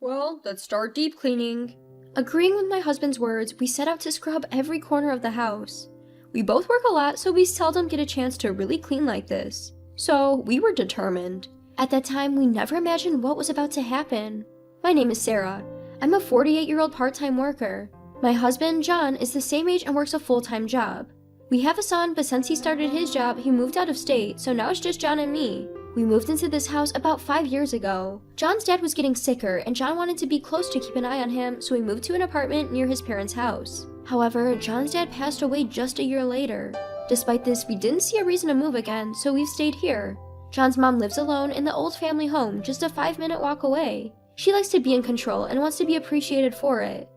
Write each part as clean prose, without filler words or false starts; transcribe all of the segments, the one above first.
Well, let's start deep cleaning. Agreeing with my husband's words, we set out to scrub every corner of the house. We both work a lot, so we seldom get a chance to really clean like this. So, we were determined. At that time, we never imagined what was about to happen. My name is Sarah. I'm a 48-year-old part-time worker. My husband, John, is the same age and works a full-time job. We have a son, but since he started his job, he moved out of state, so now it's just John and me. We moved into this house about 5 years ago. John's dad was getting sicker, and John wanted to be close to keep an eye on him, so we moved to an apartment near his parents' house. However, John's dad passed away just a year later. Despite this, we didn't see a reason to move again, so we've stayed here. John's mom lives alone in the old family home, just a 5-minute walk away. She likes to be in control and wants to be appreciated for it.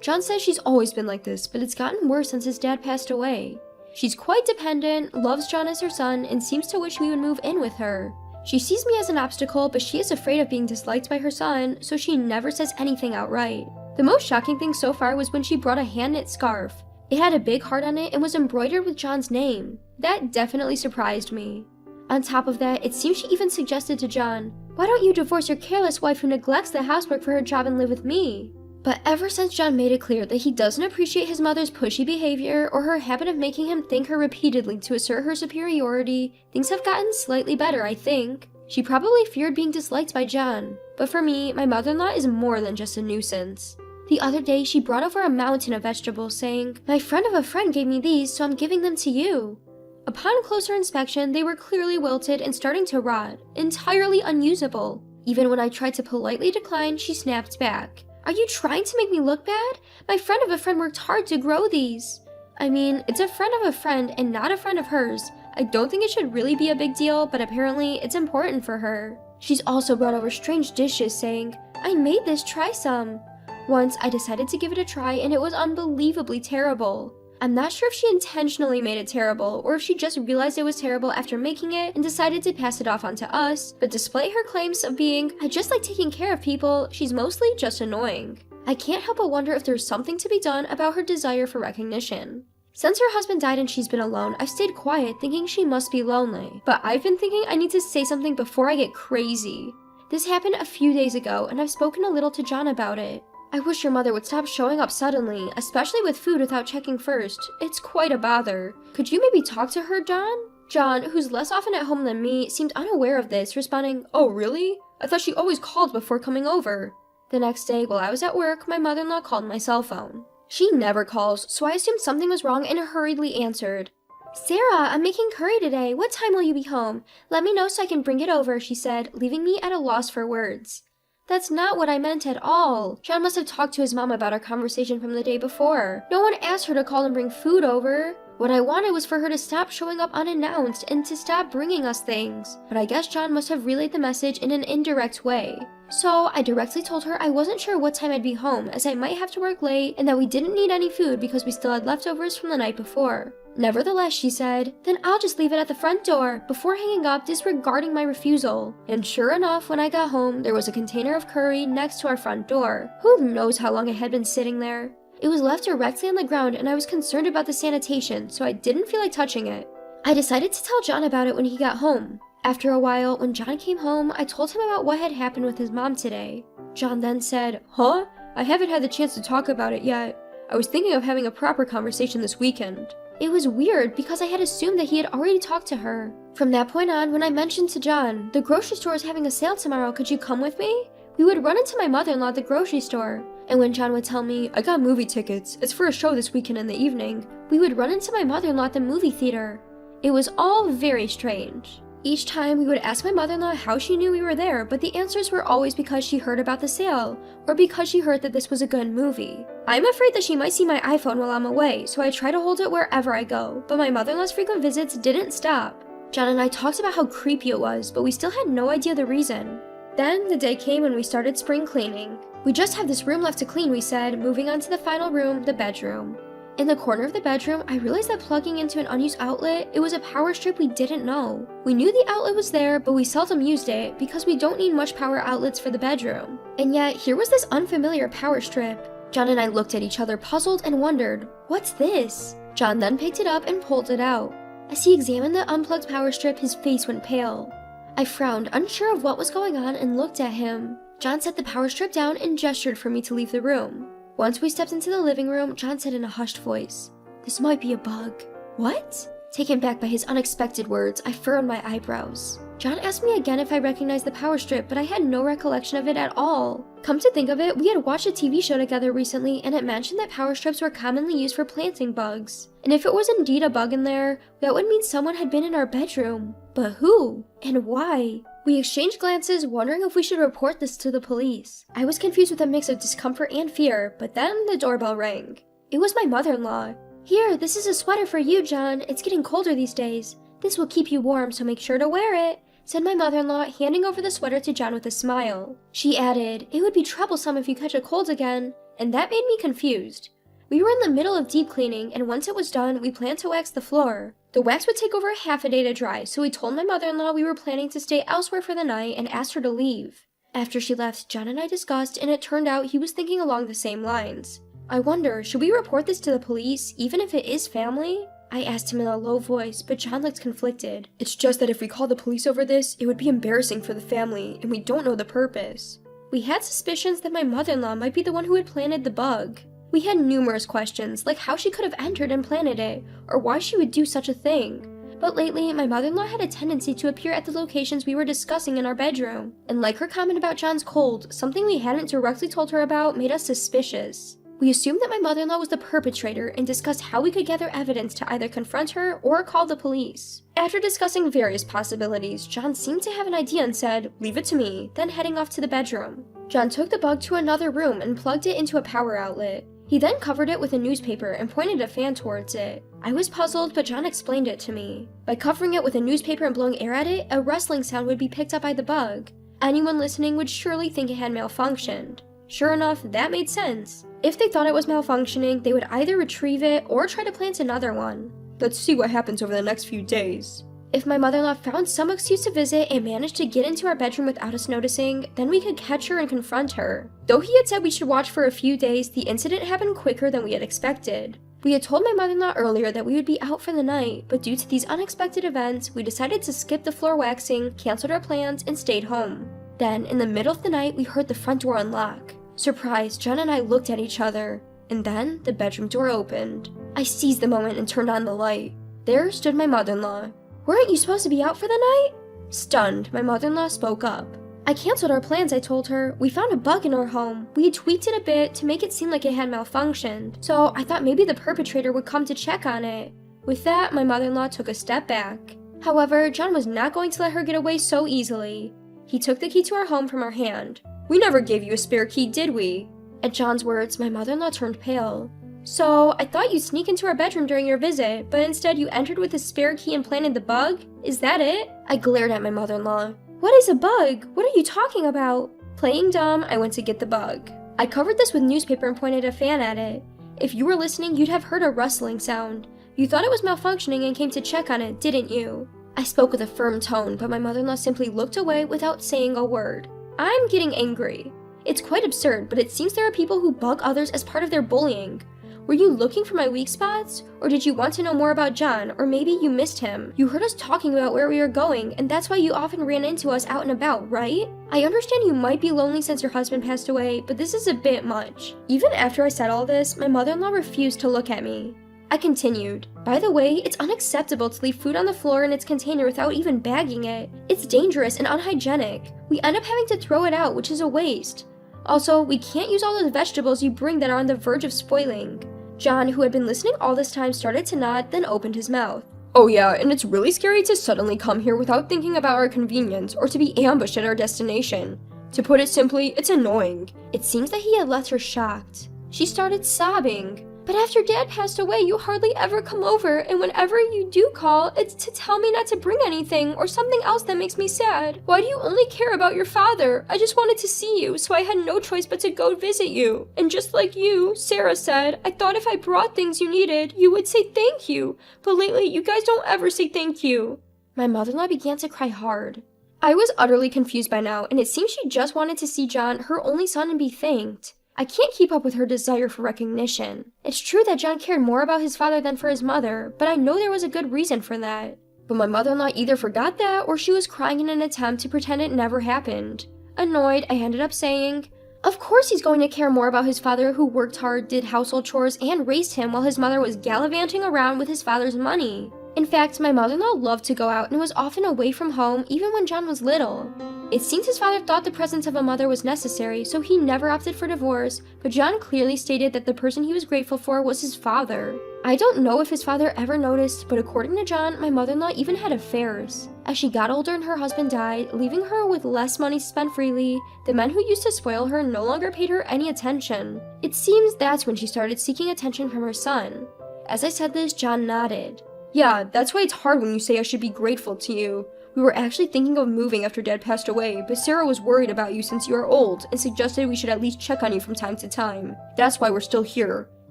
John says she's always been like this, but it's gotten worse since his dad passed away. She's quite dependent, loves John as her son, and seems to wish we would move in with her. She sees me as an obstacle, but she is afraid of being disliked by her son, so she never says anything outright. The most shocking thing so far was when she brought a hand-knit scarf. It had a big heart on it and was embroidered with John's name. That definitely surprised me. On top of that, it seems she even suggested to John, "Why don't you divorce your careless wife who neglects the housework for her job and live with me?" But ever since John made it clear that he doesn't appreciate his mother's pushy behavior or her habit of making him thank her repeatedly to assert her superiority, things have gotten slightly better, I think. She probably feared being disliked by John, but for me, my mother-in-law is more than just a nuisance. The other day, she brought over a mountain of vegetables saying, "My friend of a friend gave me these, so I'm giving them to you." Upon closer inspection, they were clearly wilted and starting to rot, entirely unusable. Even when I tried to politely decline, she snapped back. "Are you trying to make me look bad? My friend of a friend worked hard to grow these." I mean, it's a friend of a friend and not a friend of hers. I don't think it should really be a big deal, but apparently it's important for her. She's also brought over strange dishes saying, "I made this, try some." Once, I decided to give it a try and it was unbelievably terrible. I'm not sure if she intentionally made it terrible, or if she just realized it was terrible after making it and decided to pass it off onto us, but despite her claims of being, "I just like taking care of people," she's mostly just annoying. I can't help but wonder if there's something to be done about her desire for recognition. Since her husband died and she's been alone, I've stayed quiet thinking she must be lonely, but I've been thinking I need to say something before I get crazy. This happened a few days ago, and I've spoken a little to John about it. "I wish your mother would stop showing up suddenly, especially with food without checking first. It's quite a bother. Could you maybe talk to her, John?" John, who's less often at home than me, seemed unaware of this, responding, "Oh, really? I thought she always called before coming over." The next day, while I was at work, my mother-in-law called my cell phone. She never calls, so I assumed something was wrong and hurriedly answered. "Sarah, I'm making curry today. What time will you be home? Let me know so I can bring it over," she said, leaving me at a loss for words. That's not what I meant at all. John must have talked to his mom about our conversation from the day before. No one asked her to call and bring food over. What I wanted was for her to stop showing up unannounced and to stop bringing us things. But I guess John must have relayed the message in an indirect way. So I directly told her I wasn't sure what time I'd be home, as I might have to work late and that we didn't need any food because we still had leftovers from the night before. Nevertheless, she said, "Then I'll just leave it at the front door," before hanging up, disregarding my refusal. And sure enough, when I got home, there was a container of curry next to our front door. Who knows how long it had been sitting there? It was left directly on the ground and I was concerned about the sanitation, so I didn't feel like touching it. I decided to tell John about it when he got home. After a while, when John came home, I told him about what had happened with his mom today. John then said, "Huh? I haven't had the chance to talk about it yet. I was thinking of having a proper conversation this weekend." It was weird because I had assumed that he had already talked to her. From that point on, when I mentioned to John, "The grocery store is having a sale tomorrow, could you come with me?" we would run into my mother-in-law at the grocery store. And when John would tell me, "I got movie tickets, it's for a show this weekend in the evening," we would run into my mother-in-law at the movie theater. It was all very strange. Each time, we would ask my mother-in-law how she knew we were there, but the answers were always because she heard about the sale, or because she heard that this was a good movie. I'm afraid that she might see my iPhone while I'm away, so I try to hold it wherever I go, but my mother-in-law's frequent visits didn't stop. John and I talked about how creepy it was, but we still had no idea the reason. Then, the day came when we started spring cleaning. "We just have this room left to clean," we said, moving on to the final room, the bedroom. In the corner of the bedroom, I realized that plugging into an unused outlet, it was a power strip we didn't know. We knew the outlet was there, but we seldom used it because we don't need much power outlets for the bedroom. And yet, here was this unfamiliar power strip. John and I looked at each other puzzled and wondered, "What's this?" John then picked it up and pulled it out. As he examined the unplugged power strip, his face went pale. I frowned, unsure of what was going on, and looked at him. John set the power strip down and gestured for me to leave the room. Once we stepped into the living room, John said in a hushed voice, "This might be a bug." What? Taken back by his unexpected words, I furrowed my eyebrows. John asked me again if I recognized the power strip, but I had no recollection of it at all. Come to think of it, we had watched a TV show together recently, and it mentioned that power strips were commonly used for planting bugs. And if it was indeed a bug in there, that would mean someone had been in our bedroom. But who? And why? We exchanged glances, wondering if we should report this to the police. I was confused with a mix of discomfort and fear, but then the doorbell rang. It was my mother-in-law. "Here, this is a sweater for you, John. It's getting colder these days. This will keep you warm, so make sure to wear it," said my mother-in-law, handing over the sweater to John with a smile. She added, "It would be troublesome if you catch a cold again," and that made me confused. We were in the middle of deep cleaning, and once it was done, we planned to wax the floor. The wax would take over half a day to dry, so we told my mother-in-law we were planning to stay elsewhere for the night and asked her to leave. After she left, John and I discussed, and it turned out he was thinking along the same lines. "I wonder, should we report this to the police, even if it is family?" I asked him in a low voice, but John looked conflicted. "It's just that if we call the police over this, it would be embarrassing for the family, and we don't know the purpose." We had suspicions that my mother-in-law might be the one who had planted the bug. We had numerous questions, like how she could have entered and planted it, or why she would do such a thing. But lately, my mother-in-law had a tendency to appear at the locations we were discussing in our bedroom, and like her comment about John's cold, something we hadn't directly told her about made us suspicious. We assumed that my mother-in-law was the perpetrator and discussed how we could gather evidence to either confront her or call the police. After discussing various possibilities, John seemed to have an idea and said, "Leave it to me," then heading off to the bedroom. John took the bug to another room and plugged it into a power outlet. He then covered it with a newspaper and pointed a fan towards it. I was puzzled, but John explained it to me. By covering it with a newspaper and blowing air at it, a rustling sound would be picked up by the bug. Anyone listening would surely think it had malfunctioned. Sure enough, that made sense. If they thought it was malfunctioning, they would either retrieve it or try to plant another one. Let's see what happens over the next few days. If my mother-in-law found some excuse to visit and managed to get into our bedroom without us noticing, then we could catch her and confront her. Though he had said we should watch for a few days, the incident happened quicker than we had expected. We had told my mother-in-law earlier that we would be out for the night, but due to these unexpected events, we decided to skip the floor waxing, canceled our plans, and stayed home. Then, in the middle of the night, we heard the front door unlock. Surprised, John and I looked at each other, and then the bedroom door opened. I seized the moment and turned on the light. There stood my mother-in-law. "Weren't you supposed to be out for the night?" Stunned, my mother-in-law spoke up. "I canceled our plans," I told her. "We found a bug in our home. We had tweaked it a bit to make it seem like it had malfunctioned, so I thought maybe the perpetrator would come to check on it." With that, my mother-in-law took a step back. However, John was not going to let her get away so easily. He took the key to our home from her hand. "We never gave you a spare key, did we?" At John's words, my mother-in-law turned pale. "So, I thought you'd sneak into our bedroom during your visit, but instead you entered with a spare key and planted the bug? Is that it?" I glared at my mother-in-law. "What is a bug? What are you talking about?" Playing dumb, I went to get the bug. I covered this with newspaper and pointed a fan at it. If you were listening, you'd have heard a rustling sound. You thought it was malfunctioning and came to check on it, didn't you? I spoke with a firm tone, but my mother-in-law simply looked away without saying a word. I'm getting angry. It's quite absurd, but it seems there are people who bug others as part of their bullying. Were you looking for my weak spots? Or did you want to know more about John? Or maybe you missed him. You heard us talking about where we were going, and that's why you often ran into us out and about, right? I understand you might be lonely since your husband passed away, but this is a bit much. Even after I said all this, my mother-in-law refused to look at me. I continued. By the way, it's unacceptable to leave food on the floor in its container without even bagging it. It's dangerous and unhygienic. We end up having to throw it out, which is a waste. Also, we can't use all those vegetables you bring that are on the verge of spoiling. John, who had been listening all this time, started to nod, then opened his mouth. "Oh yeah, and it's really scary to suddenly come here without thinking about our convenience or to be ambushed at our destination. To put it simply, it's annoying." It seems that he had left her shocked. She started sobbing. "But after Dad passed away, you hardly ever come over, and whenever you do call, it's to tell me not to bring anything or something else that makes me sad. Why do you only care about your father? I just wanted to see you, so I had no choice but to go visit you. And just like you, Sarah said, I thought if I brought things you needed, you would say thank you. But lately, you guys don't ever say thank you." My mother-in-law began to cry hard. I was utterly confused by now, and it seemed she just wanted to see John, her only son, and be thanked. I can't keep up with her desire for recognition. It's true that John cared more about his father than for his mother, but I know there was a good reason for that. But my mother-in-law either forgot that or she was crying in an attempt to pretend it never happened. Annoyed, I ended up saying, "Of course he's going to care more about his father who worked hard, did household chores, and raised him while his mother was gallivanting around with his father's money." In fact, my mother-in-law loved to go out and was often away from home even when John was little. It seems his father thought the presence of a mother was necessary, so he never opted for divorce, but John clearly stated that the person he was grateful for was his father. I don't know if his father ever noticed, but according to John, my mother-in-law even had affairs. As she got older and her husband died, leaving her with less money to spend freely, the men who used to spoil her no longer paid her any attention. It seems that's when she started seeking attention from her son. As I said this, John nodded. "Yeah, that's why it's hard when you say I should be grateful to you. We were actually thinking of moving after Dad passed away, but Sarah was worried about you since you are old and suggested we should at least check on you from time to time. That's why we're still here.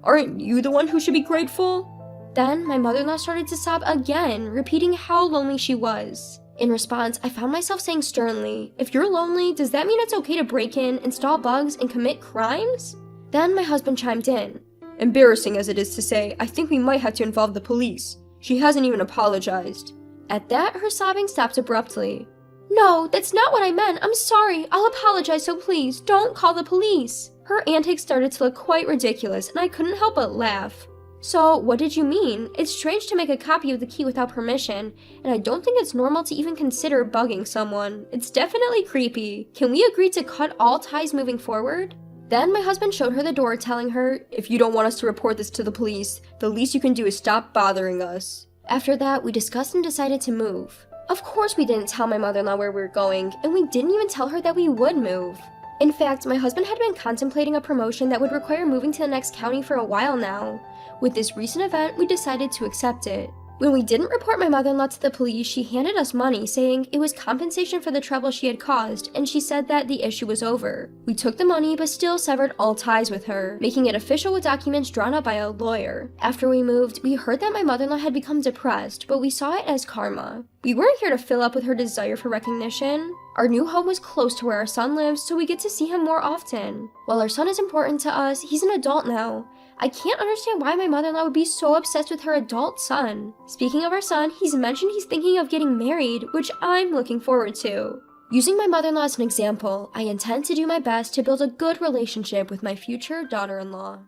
Aren't you the one who should be grateful?" Then, my mother-in-law started to sob again, repeating how lonely she was. In response, I found myself saying sternly, "If you're lonely, does that mean it's okay to break in, install bugs, and commit crimes?" Then my husband chimed in. "Embarrassing as it is to say, I think we might have to involve the police. She hasn't even apologized." At that, her sobbing stopped abruptly. "No, that's not what I meant. I'm sorry. I'll apologize, so please, don't call the police." Her antics started to look quite ridiculous, and I couldn't help but laugh. "So, what did you mean? It's strange to make a copy of the key without permission, and I don't think it's normal to even consider bugging someone. It's definitely creepy. Can we agree to cut all ties moving forward?" Then my husband showed her the door, telling her, "If you don't want us to report this to the police, the least you can do is stop bothering us." After that, we discussed and decided to move. Of course we didn't tell my mother-in-law where we were going, and we didn't even tell her that we would move. In fact, my husband had been contemplating a promotion that would require moving to the next county for a while now. With this recent event, we decided to accept it. When we didn't report my mother-in-law to the police, she handed us money, saying it was compensation for the trouble she had caused, and she said that the issue was over. We took the money, but still severed all ties with her, making it official with documents drawn up by a lawyer. After we moved, we heard that my mother-in-law had become depressed, but we saw it as karma. We weren't here to fill up with her desire for recognition. Our new home was close to where our son lives, so we get to see him more often. While our son is important to us, he's an adult now. I can't understand why my mother-in-law would be so obsessed with her adult son. Speaking of our son, he's mentioned he's thinking of getting married, which I'm looking forward to. Using my mother-in-law as an example, I intend to do my best to build a good relationship with my future daughter-in-law.